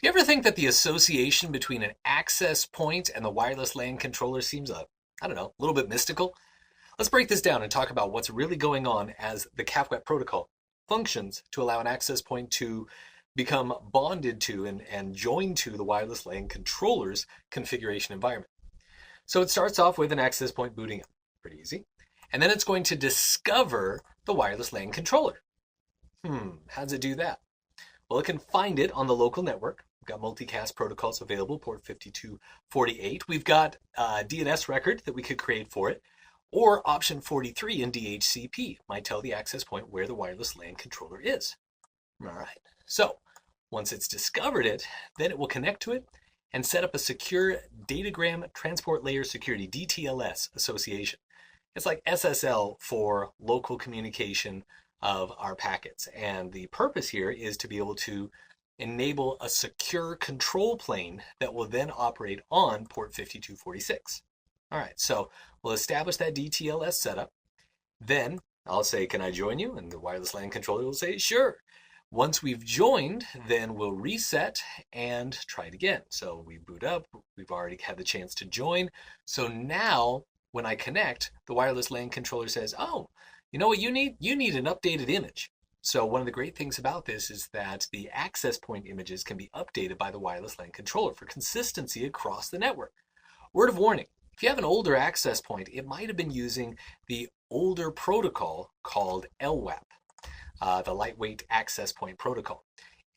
Do you ever think that the association between an access point and the wireless LAN controller seems I don't know, a little bit mystical? Let's break this down and talk about what's really going on as the CAPWAP protocol functions to allow an access point to become bonded to and joined to the wireless LAN controller's configuration environment. So it starts off with an access point booting up, pretty easy. And then it's going to discover the wireless LAN controller. How does it do that? Well, it can find it on the local network. We've got multicast protocols available, port 5248. We've got a DNS record that we could create for it, or option 43 in DHCP might tell the access point where the wireless LAN controller is. All right, so once it's discovered it, then it will connect to it and set up a secure datagram transport layer security, DTLS association. It's like SSL for local communication of our packets. And the purpose here is to be able to enable a secure control plane that will then operate on port 5246. All right, so we'll establish that DTLS setup. Then I'll say, can I join you? And the wireless LAN controller will say, sure. Once we've joined, then we'll reset and try it again. So we boot up, we've already had the chance to join. So now when I connect, the wireless LAN controller says, oh, you know what you need? You need an updated image. So one of the great things about this is that the access point images can be updated by the wireless LAN controller for consistency across the network. Word of warning, if you have an older access point, it might have been using the older protocol called LWAP, the Lightweight Access Point Protocol.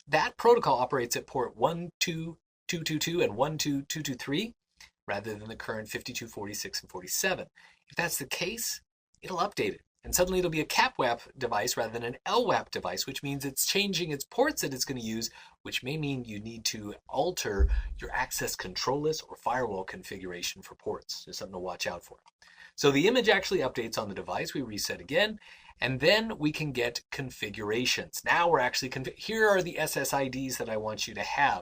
That protocol operates at port 12222 and 12223 rather than the current 5246 and 47. If that's the case, it'll update it. And suddenly it'll be a CAPWAP device rather than an LWAP device, which means it's changing its ports that it's going to use, which may mean you need to alter your access control list or firewall configuration for ports. There's something to watch out for. So the image actually updates on the device. We reset again, and then we can get configurations. Now we're actually, here are the SSIDs that I want you to have.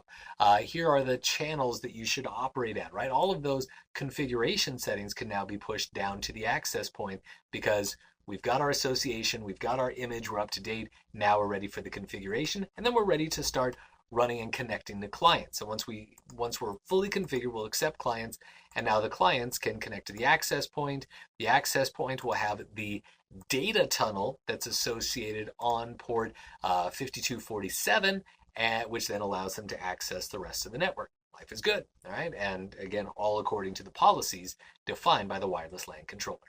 Here are the channels that you should operate at, right? All of those configuration settings can now be pushed down to the access point because we've got our association, we've got our image, we're up to date. Now we're ready for the configuration, and then we're ready to start running and connecting to clients. So once we're fully configured, we'll accept clients, and now the clients can connect to the access point. The access point will have the data tunnel that's associated on port 5247, which then allows them to access the rest of the network. Life is good, all right? And again, all according to the policies defined by the wireless LAN controller.